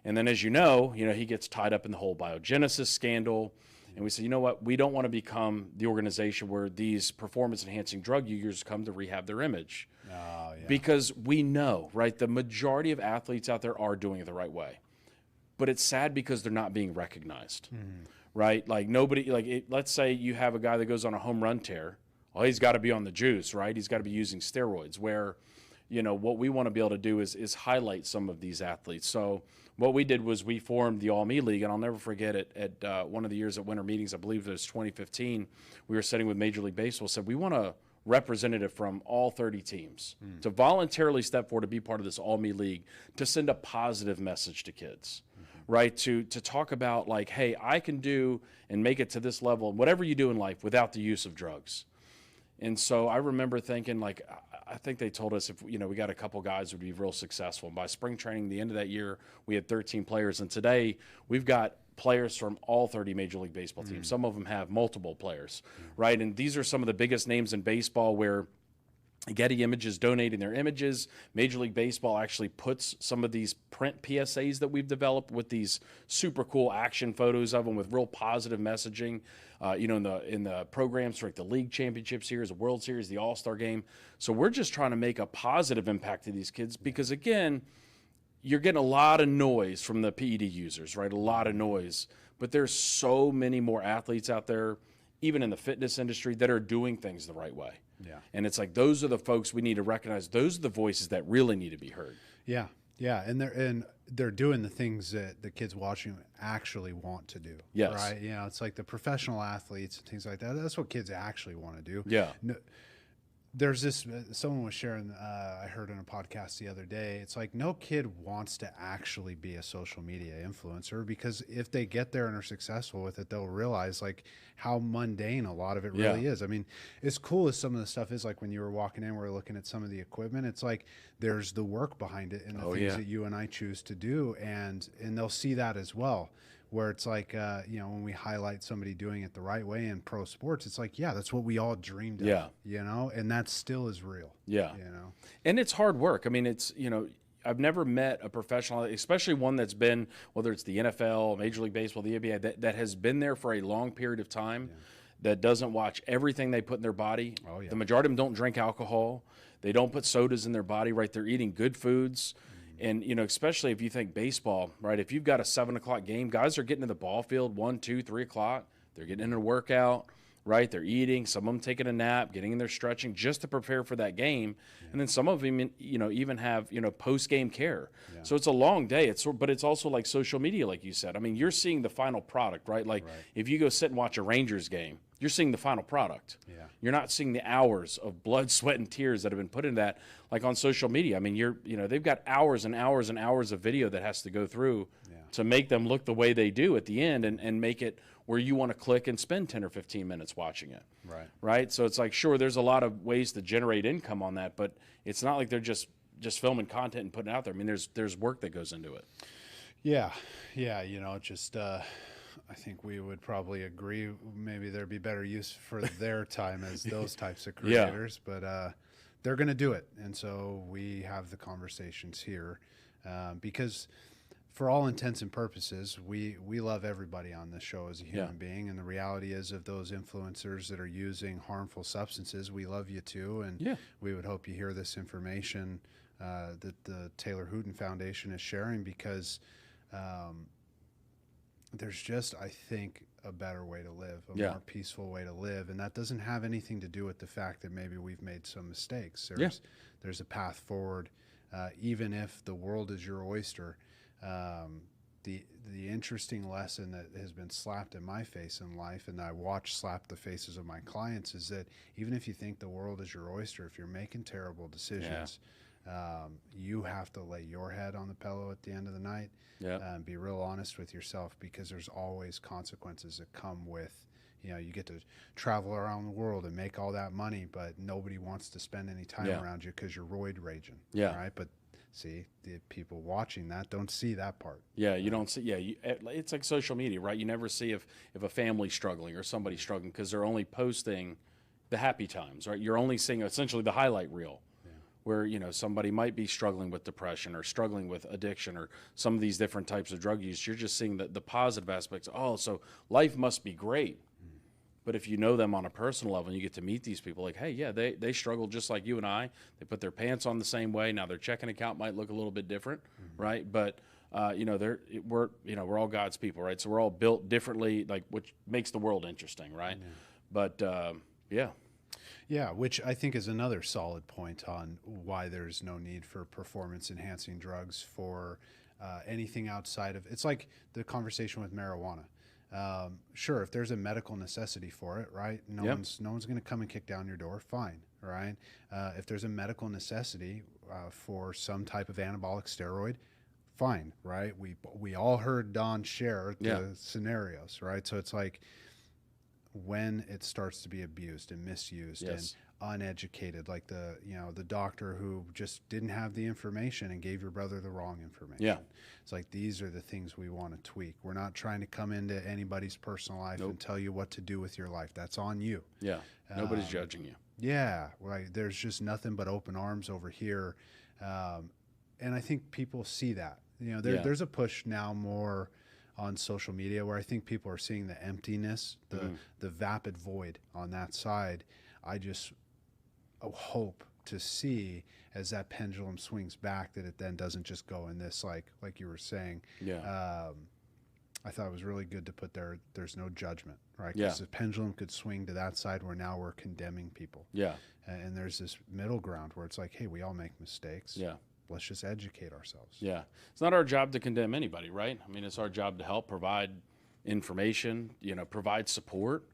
And then, as you know, he gets tied up in the whole biogenesis scandal. And we said, you know what? We don't want to become the organization where these performance-enhancing drug users come to rehab their image. Because we know, right, the majority of athletes out there are doing it the right way. But it's sad because they're not being recognized, right? Like nobody, let's say you have a guy that goes on a home run tear. Well, he's got to be on the juice, right? He's got to be using steroids, where, what we want to be able to do is highlight some of these athletes. So what we did was we formed the All Me League, and I'll never forget it. At one of the years at winter meetings, I believe it was 2015, we were sitting with Major League Baseball, said we want a representative from all 30 teams to voluntarily step forward to be part of this All Me League, to send a positive message to kids, right? To talk about like, hey, I can do and make it to this level, whatever you do in life, without the use of drugs. And so I remember thinking, like, I think they told us if, we got a couple guys would be real successful. And by spring training, the end of that year, we had 13 players. And today we've got players from all 30 Major League Baseball teams. Some of them have multiple players, right? And these are some of the biggest names in baseball, where Getty Images donating their images. Major League Baseball actually puts some of these print PSAs that we've developed with these super cool action photos of them with real positive messaging, in the programs for like the league championship series, the World Series, the All-Star game. So we're just trying to make a positive impact to these kids, because again, you're getting a lot of noise from the PED users, right? A lot of noise, but there's so many more athletes out there, even in the fitness industry, that are doing things the right way. And it's like, those are the folks we need to recognize. Those are the voices that really need to be heard. And they're doing the things that the kids watching actually want to do. Right? It's like the professional athletes and things like that. That's what kids actually want to do. No, there's this, someone was sharing, I heard on a podcast the other day, it's like no kid wants to actually be a social media influencer, because if they get there and are successful with it, they'll realize like how mundane a lot of it really is. I mean, as cool as some of the stuff is, like when you were walking in, we were looking at some of the equipment, it's like there's the work behind it and the things that you and I choose to do, and they'll see that as well. where it's like, when we highlight somebody doing it the right way in pro sports, it's like, yeah, that's what we all dreamed of, and that still is real. Yeah. And it's hard work. I mean, it's, I've never met a professional, especially one that's been, whether it's the NFL, Major League Baseball, the NBA, that has been there for a long period of time, that doesn't watch everything they put in their body. Oh, yeah. The majority of them don't drink alcohol. They don't put sodas in their body, right? They're eating good foods. And, especially if you think baseball, right? If you've got a 7 o'clock game, guys are getting to the ball field 1, 2, 3 o'clock. They're getting in a workout, right? They're eating. Some of them taking a nap, getting in there stretching just to prepare for that game. And then some of them, even have, post-game care. So it's a long day. But it's also like social media, like you said. I mean, you're seeing the final product, right? Like if you go sit and watch a Rangers game, you're seeing the final product. You're not seeing the hours of blood, sweat, and tears that have been put in that, like on social media. I mean, they've got hours and hours and hours of video that has to go through to make them look the way they do at the end, and make it where you want to click and spend 10 or 15 minutes watching it. Right. So it's like, sure, there's a lot of ways to generate income on that, but it's not like they're just filming content and putting it out there. I mean, there's work that goes into it. Yeah. I think we would probably agree. Maybe there'd be better use for their time as those types of creators, but they're going to do it. And so we have the conversations here because for all intents and purposes, we love everybody on this show as a human being. And the reality is, of those influencers that are using harmful substances, we love you too. And we would hope you hear this information that the Taylor Hooton Foundation is sharing, because there's just, I think, a better way to live, a more peaceful way to live. And that doesn't have anything to do with the fact that maybe we've made some mistakes. There's a path forward, even if the world is your oyster. The interesting lesson that has been slapped in my face in life, and I watch slap the faces of my clients, is that even if you think the world is your oyster, if you're making terrible decisions, you have to lay your head on the pillow at the end of the night. Be real honest with yourself, because there's always consequences that come with, you get to travel around the world and make all that money, but nobody wants to spend any time around you because you're roid raging. Right. But see, the people watching that don't see that part. You don't see. It's like social media, right? You never see if a family's struggling or somebody's struggling, because they're only posting the happy times, right? You're only seeing essentially the highlight reel. Where somebody might be struggling with depression or struggling with addiction or some of these different types of drug use. You're just seeing the positive aspects. Oh, so life must be great. But if you know them on a personal level and you get to meet these people, like, hey, they struggle just like you and I. They put their pants on the same way. Now their checking account might look a little bit different, right? But we're all God's people, right? So we're all built differently, like, which makes the world interesting, right? But Yeah, which I think is another solid point on why there's no need for performance-enhancing drugs for anything outside of. It's like the conversation with marijuana. Sure, if there's a medical necessity for it, right? No one's going to come and kick down your door. Fine, right? If there's a medical necessity for some type of anabolic steroid, fine, right? We all heard Don share the scenarios, right? So it's like, when it starts to be abused and misused and uneducated, like the doctor who just didn't have the information and gave your brother the wrong information. It's like, these are the things we want to tweak. We're not trying to come into anybody's personal life and tell you what to do with your life. That's on you. Nobody's judging you. Right. There's just nothing but open arms over here. And I think people see that. There's a push now more on social media where I think people are seeing the emptiness, the vapid void on that side. I just hope to see, as that pendulum swings back, that it then doesn't just go in this, like you were saying. I thought it was really good to put there's no judgment, right? Because the pendulum could swing to that side where now we're condemning people. And there's this middle ground where it's like, hey, we all make mistakes. Let's just educate ourselves. It's not our job to condemn anybody, right? I mean, it's our job to help provide information, provide support,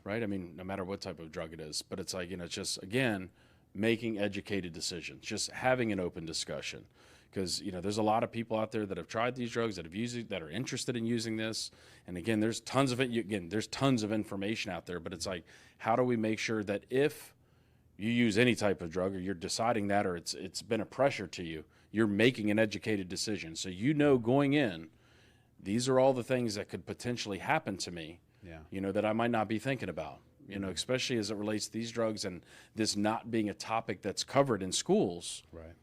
right? I mean, no matter what type of drug it is. But it's like, it's just, again, making educated decisions, just having an open discussion. Because, there's a lot of people out there that have tried these drugs, that have used it, that are interested in using this. And again, there's tons of it. There's tons of information out there. But it's like, how do we make sure that if you use any type of drug, or you're deciding that, or it's been a pressure to you, you're making an educated decision. So going in, these are all the things that could potentially happen to me, Yeah. you know, that I might not be thinking about, you know, especially as it relates to these drugs and this not being a topic that's covered in schools. Right.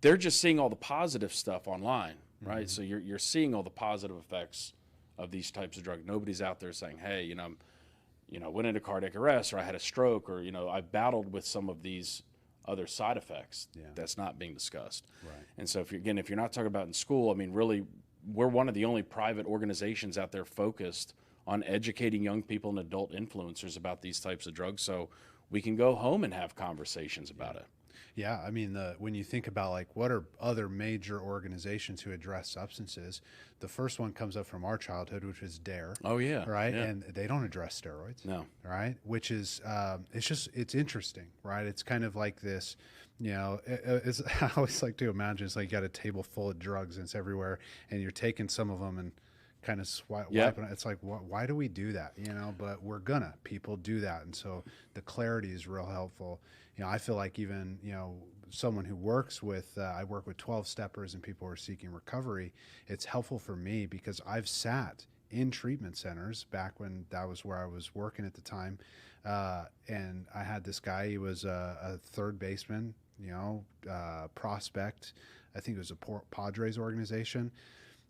They're just seeing all the positive stuff online, right? So you're seeing all the positive effects of these types of drugs. Nobody's out there saying, hey, you know, went into cardiac arrest, or I had a stroke, or, you know, I battled with some of these other side effects. Yeah. That's not being discussed. Right. And so if you're not talking about in school, I mean, really, we're one of the only private organizations out there focused on educating young people and adult influencers about these types of drugs, so we can go home and have conversations about it. Yeah, I mean, when you think about like what are other major organizations who address substances, the first one comes up from our childhood, which is DARE. Oh yeah, Right, yeah. and they don't address steroids. No. Right, which is it's interesting, right? It's kind of like this, you know, it's, I always like to imagine it's like you got a table full of drugs and it's everywhere, and you're taking some of them and kind of wiping it. It's like, why do we do that? You know, but people do that. And so the clarity is real helpful. You know, I feel like even, you know, someone who works with, I work with 12 steppers and people who are seeking recovery. It's helpful for me because I've sat in treatment centers back when that was where I was working at the time. And I had this guy, he was a third baseman, you know, prospect. I think it was a Padres organization.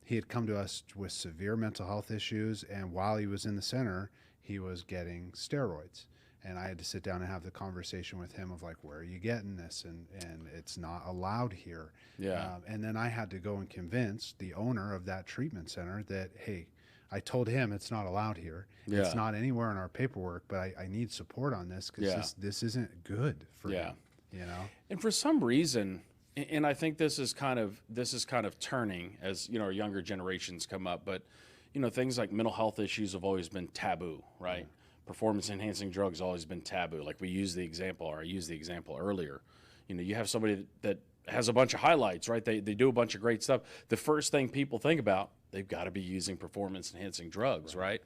He had come to us with severe mental health issues, and while he was in the center, he was getting steroids. And I had to sit down and have the conversation with him of like, where are you getting this? And it's not allowed here. Yeah. And then I had to go and convince the owner of that treatment center that, hey, I told him it's not allowed here. Yeah. It's not anywhere in our paperwork, but I need support on this because this isn't good for me, you know? And for some reason, and I think this is kind of turning as, you know, our younger generations come up, but, you know, things like mental health issues have always been taboo, right? Yeah. Performance enhancing drugs have always been taboo. Like I used the example earlier. You know, you have somebody that has a bunch of highlights, right? They do a bunch of great stuff. The first thing people think about, they've got to be using performance enhancing drugs, right?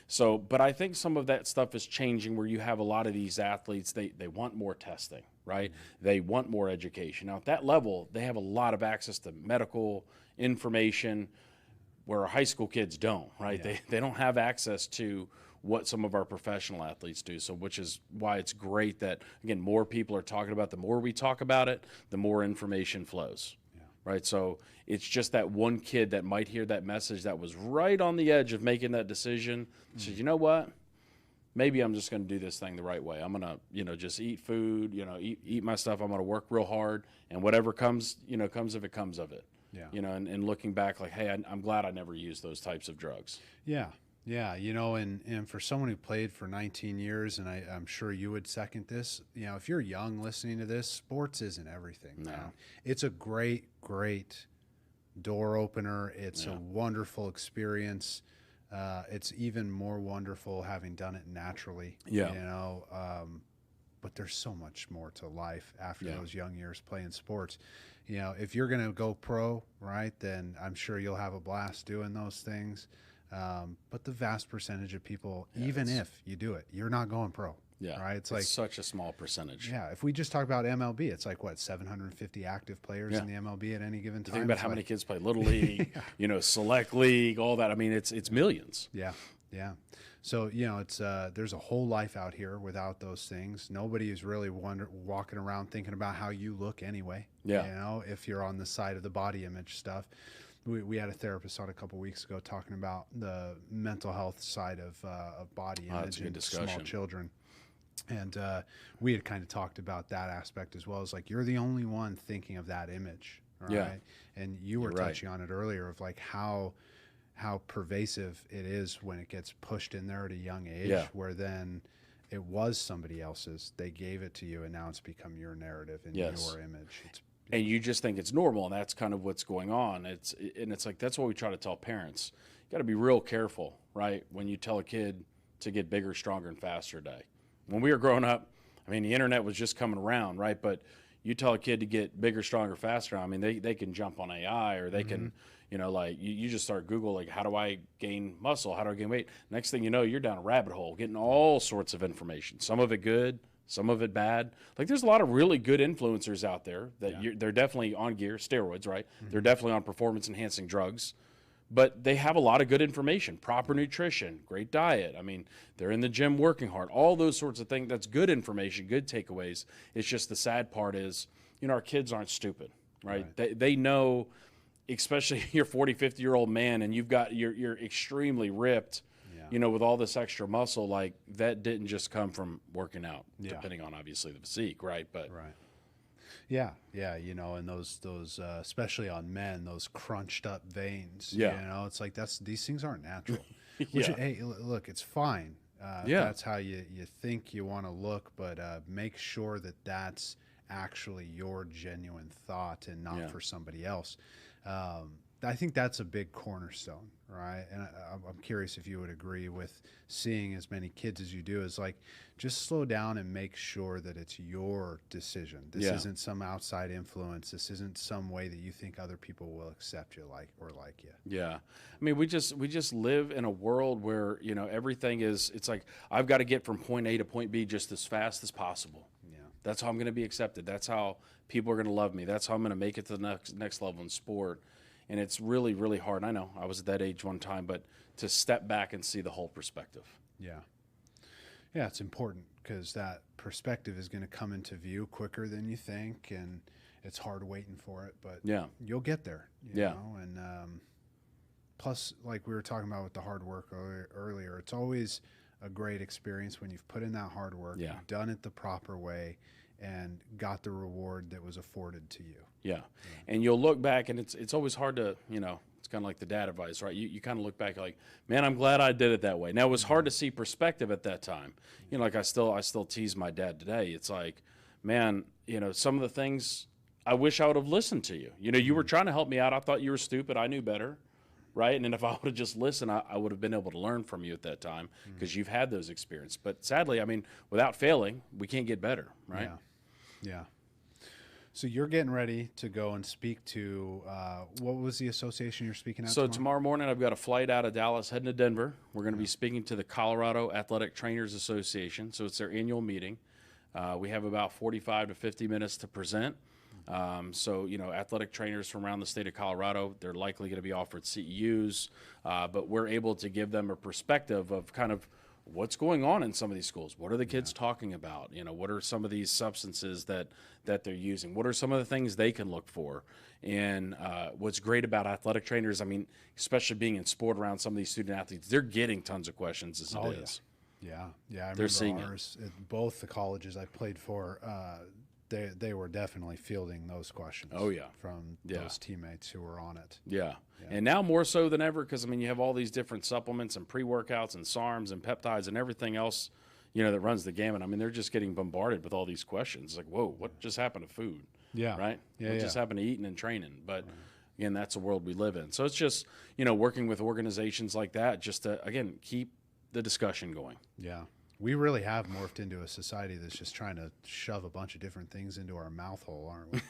So, but I think some of that stuff is changing where you have a lot of these athletes, they want more testing, right? They want more education. Now at that level, they have a lot of access to medical information where our high school kids don't, right? Yeah. They don't have access to what some of our professional athletes do. So which is why it's great that, again, more people are talking about it. The more we talk about it, the more information flows. Right, so it's just that one kid that might hear that message that was right on the edge of making that decision. Says, you know what? Maybe I'm just going to do this thing the right way. I'm going to, you know, just eat food, you know, eat my stuff. I'm going to work real hard, and whatever comes, you know, comes if it comes of it. Yeah. You know, and looking back, like, hey, I'm glad I never used those types of drugs. Yeah. Yeah, you know, and for someone who played for 19 years, and I'm sure you would second this, you know, if you're young listening to this, sports isn't everything, man. It's a great, great door opener. It's a wonderful experience. It's even more wonderful having done it naturally, you know, but there's so much more to life after those young years playing sports. You know, if you're going to go pro, right, then I'm sure you'll have a blast doing those things. But the vast percentage of people, even if you do it, you're not going pro. Yeah. Right. It's like such a small percentage. Yeah. If we just talk about MLB, it's like what, 750 active players in the MLB at any given time. Think about how many kids play Little League, you know, Select League, all that. I mean, it's millions. Yeah. Yeah. So, you know, it's there's a whole life out here without those things. Nobody is really walking around thinking about how you look anyway. Yeah. You know, if you're on the side of the body image stuff. We had a therapist on a couple of weeks ago talking about the mental health side of body image in small children. And we had kind of talked about that aspect as well. As like, you're the only one thinking of that image, right? And you were touching on it earlier of like how pervasive it is when it gets pushed in there at a young age, where then it was somebody else's. They gave it to you, and now it's become your narrative and your image. And you just think it's normal, and that's kind of what's going on. It's like, that's what we try to tell parents. You got to be real careful, right, when you tell a kid to get bigger, stronger, and faster today. When we were growing up, I mean, the internet was just coming around, right? But you tell a kid to get bigger, stronger, faster, I mean, they can jump on AI, or they can, you know, like you just start Google, like, how do I gain muscle? How do I gain weight? Next thing you know, you're down a rabbit hole getting all sorts of information, some of it good, some of it bad. Like, there's a lot of really good influencers out there that they're definitely on gear, steroids, right? They're definitely on performance enhancing drugs, but they have a lot of good information, proper nutrition, great diet. I mean, they're in the gym working hard, all those sorts of things. That's good information, good takeaways. It's just the sad part is, our kids aren't stupid, right? They know, especially you're 40, 50-year-old man and you're extremely ripped, with all this extra muscle, like that didn't just come from working out, depending on obviously the physique, right? But yeah, and those especially on men, those crunched up veins. It's like these things aren't natural. Which, hey, look, it's fine. That's how you think you want to look, but make sure that that's actually your genuine thought and not for somebody else. I think that's a big cornerstone, right? And I'm curious if you would agree with seeing as many kids as you do, is like, just slow down and make sure that it's your decision. This isn't some outside influence. This isn't some way that you think other people will accept you like you. Yeah. I mean, we just live in a world where, everything it's like, I've got to get from point A to point B just as fast as possible. Yeah. That's how I'm going to be accepted. That's how people are going to love me. That's how I'm going to make it to the next level in sport. And it's really, really hard. I know I was at that age one time, but to step back and see the whole perspective. Yeah, it's important because that perspective is going to come into view quicker than you think, and it's hard waiting for it, but you'll get there. You know? And plus, like we were talking about with the hard work earlier, it's always a great experience when you've put in that hard work, you've done it the proper way, and got the reward that was afforded to you. Yeah. And you'll look back, and it's always hard to, it's kind of like the dad advice, right? You kind of look back like, man, I'm glad I did it that way. Now, it was hard to see perspective at that time. Like I still tease my dad today. It's like, man, some of the things I wish I would have listened to you. You were trying to help me out. I thought you were stupid. I knew better, right? And then if I would have just listened, I would have been able to learn from you at that time because you've had those experiences. But sadly, I mean, without failing, we can't get better, right? Yeah. So you're getting ready to go and speak to, what was the association you're speaking at? So tomorrow morning, I've got a flight out of Dallas heading to Denver. We're going to be speaking to the Colorado Athletic Trainers Association. So it's their annual meeting. We have about 45 to 50 minutes to present. So, athletic trainers from around the state of Colorado, they're likely going to be offered CEUs, but we're able to give them a perspective of kind of what's going on in some of these schools. What are the kids talking about? What are some of these substances that they're using? What are some of the things they can look for? And what's great about athletic trainers, I mean, especially being in sport around some of these student athletes, they're getting tons of questions as it is. Yeah. I remember ours at both the colleges I played for, they were definitely fielding those questions. From those teammates who were on it. Yeah. And now more so than ever, because I mean, you have all these different supplements and pre-workouts and SARMs and peptides and everything else, that runs the gamut. I mean, they're just getting bombarded with all these questions. Like, whoa, what just happened to food? Right? What just happened to eating and training? But again, that's the world we live in. So it's just, working with organizations like that, just to, again, keep the discussion going. Yeah. We really have morphed into a society that's just trying to shove a bunch of different things into our mouth hole, aren't we?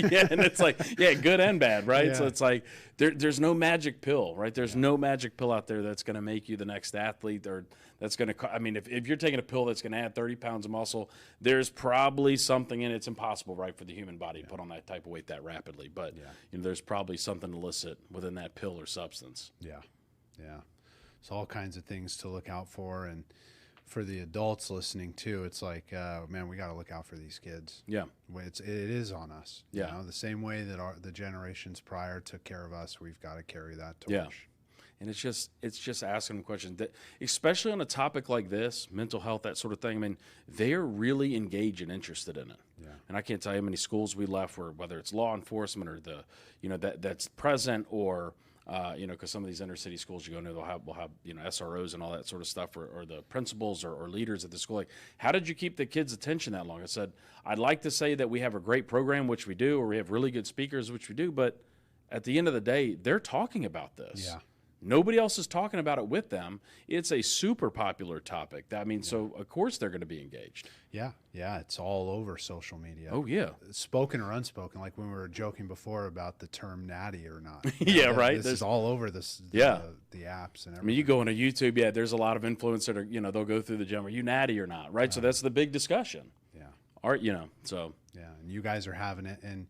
And it's like, good and bad, right? So it's like there's no magic pill, right? There's no magic pill out there that's going to make you the next athlete, or that's going to, I mean, if you're taking a pill that's going to add 30 pounds of muscle, there's probably something in it. It's impossible, right, for the human body to put on that type of weight that rapidly. But, there's probably something illicit within that pill or substance. Yeah. It's all kinds of things to look out for. And for the adults listening too, it's like, man, we got to look out for these kids. It is on us. The same way that the generations prior took care of us, we've got to carry that torch. And it's just asking them questions, that, especially on a topic like this, mental health, that sort of thing. I mean, they're really engaged and interested in it. And I can't tell you how many schools we left where, whether it's law enforcement or the, that's present, or because some of these inner city schools you go into, we'll have SROs and all that sort of stuff, or the principals or leaders at the school. Like, how did you keep the kids' attention that long? I said, I'd like to say that we have a great program, which we do, or we have really good speakers, which we do, but at the end of the day, they're talking about this. Nobody else is talking about it with them. It's a super popular topic. I mean, so of course they're going to be engaged. Yeah, it's all over social media. Oh, yeah. Spoken or unspoken, like when we were joking before about the term natty or not. Right. This is all over the apps and everything. I mean, you go into YouTube, there's a lot of influencers that are, they'll go through the gym. Are you natty or not, right? So that's the big discussion. Art, you know, so. Yeah, and you guys are having it, and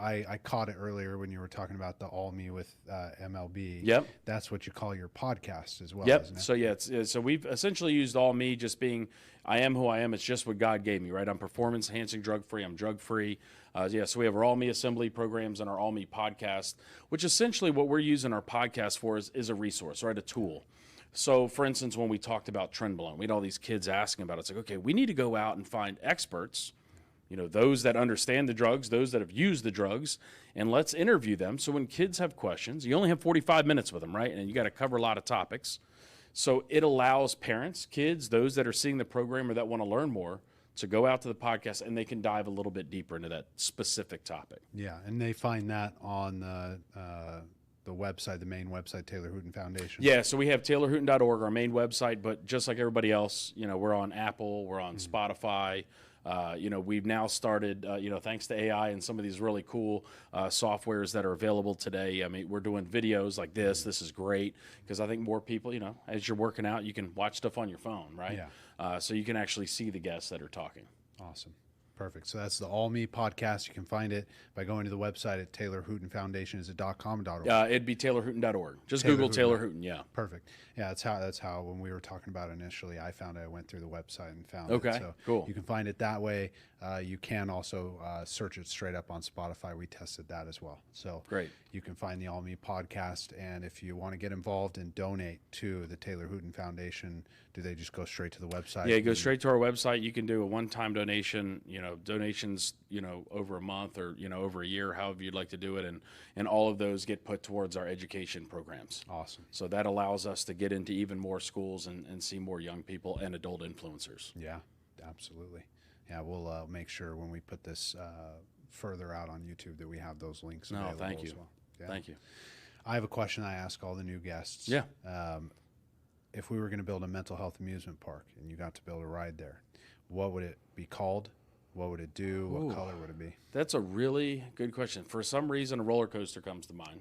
I caught it earlier when you were talking about the All Me with MLB. Yep. That's what you call your podcast as well, Yep. isn't it? So yeah, so we've essentially used All Me, just being, I am who I am. It's just what God gave me, right? I'm performance enhancing, drug free. I'm drug free. So we have our All Me assembly programs and our All Me podcast, which essentially what we're using our podcast for is a resource, right? A tool. So, for instance, when we talked about Trenbolone, we had all these kids asking about it. It's like, okay, we need to go out and find experts, you know, those that understand the drugs, those that have used the drugs, and let's interview them. So when kids have questions, you only have 45 minutes with them, right? And you got to cover a lot of topics. So it allows parents, kids, those that are seeing the program or that want to learn more to go out to the podcast, and they can dive a little bit deeper into that specific topic. Yeah, and they find that on the website, the main website, Taylor Hooton Foundation. Yeah, so we have taylorhooton.org, our main website, but just like everybody else, you know, we're on Apple, we're on Spotify. You know, we've now started, you know, thanks to AI and some of these really cool softwares that are available today. I mean, we're doing videos like this. This is great because I think more people, you know, as you're working out, you can watch stuff on your phone, right? Yeah. So you can actually see the guests that are talking. Awesome. Perfect. So that's the All Me podcast. You can find it by going to the website at Taylor Hooton Foundation. Is it .com or .org? It'd be taylorhooton.org. Just Google Taylor Hooton. Yeah. Perfect. Yeah, that's how when we were talking about it initially, I found it. I went through the website and found Okay, it. So cool. You can find it that way. You can also search it straight up on Spotify. We tested that as well. So Great. You can find the All Me podcast. And if you want to get involved and donate to the Taylor Hooton Foundation, do they just go straight to the website? Yeah, go straight to our website. You can do a one-time donation, you know, donations, you know, over a month or, you know, over a year, however you'd like to do it. And all of those get put towards our education programs. Awesome. So that allows us to get into even more schools and see more young people and adult influencers. Yeah, absolutely. Yeah, we'll make sure when we put this further out on YouTube that we have those links available thank you. as well. Yeah. Thank you. I have a question I ask all the new guests. Yeah. If we were going to build a mental health amusement park and you got to build a ride there, what would it be called? What would it do? What color would it be? That's a really good question. For some reason, a roller coaster comes to mind.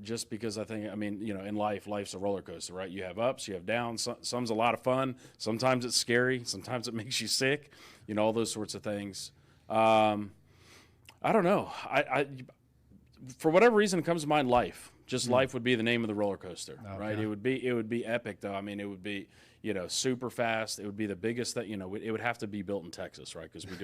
Just because I mean, you know, in life's a roller coaster, right? You have ups, you have downs. Some's a lot of fun. Sometimes it's scary. Sometimes it makes you sick. You know, all those sorts of things. I don't know. For whatever reason, it comes to mind. Life would be the name of the roller coaster, right? It would be epic, though. I mean, it would be, you know, super fast. It would be the biggest that, you know, it would have to be built in Texas, right? Because we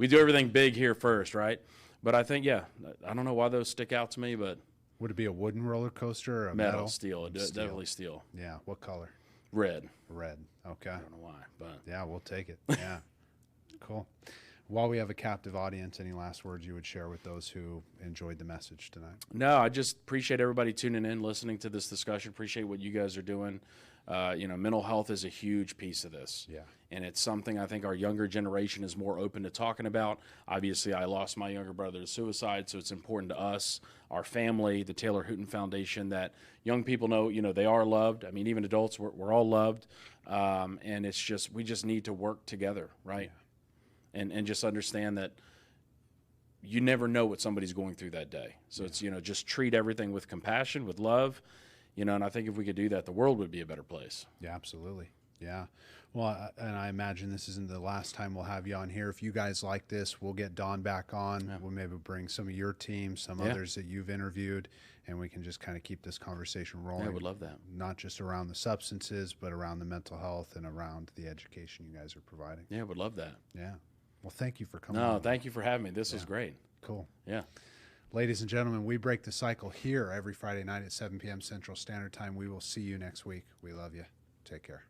do everything big here first, right? But I think, yeah, I don't know why those stick out to me, but would it be a wooden roller coaster or a metal? Steel. Definitely steel. Yeah. What color? Red. Red. Okay. I don't know why, but yeah, we'll take it. Yeah. Cool. While we have a captive audience, any last words you would share with those who enjoyed the message tonight? No, I just appreciate everybody tuning in, listening to this discussion. Appreciate what you guys are doing. You know, mental health is a huge piece of this. Yeah. And it's something I think our younger generation is more open to talking about. Obviously, I lost my younger brother to suicide, so it's important to us, our family, the Taylor Hooton Foundation, that young people know, you know, they are loved. I mean, even adults, we're all loved. And it's just, we just need to work together, right? Yeah. And just understand that you never know what somebody's going through that day. So it's, you know, just treat everything with compassion, with love, you know, and I think if we could do that, the world would be a better place. Yeah, absolutely. Yeah. Well, and I imagine this isn't the last time we'll have you on here. If you guys like this, we'll get Don back on. Yeah. We'll maybe bring some of your team, some others that you've interviewed, and we can just kind of keep this conversation rolling. Yeah, I would love that. Not just around the substances, but around the mental health and around the education you guys are providing. Yeah, I would love that. Yeah. Well, thank you for coming. No, thank you for having me. This was great. Cool. Yeah. Ladies and gentlemen, we break the cycle here every Friday night at 7 p.m. Central Standard Time. We will see you next week. We love you. Take care.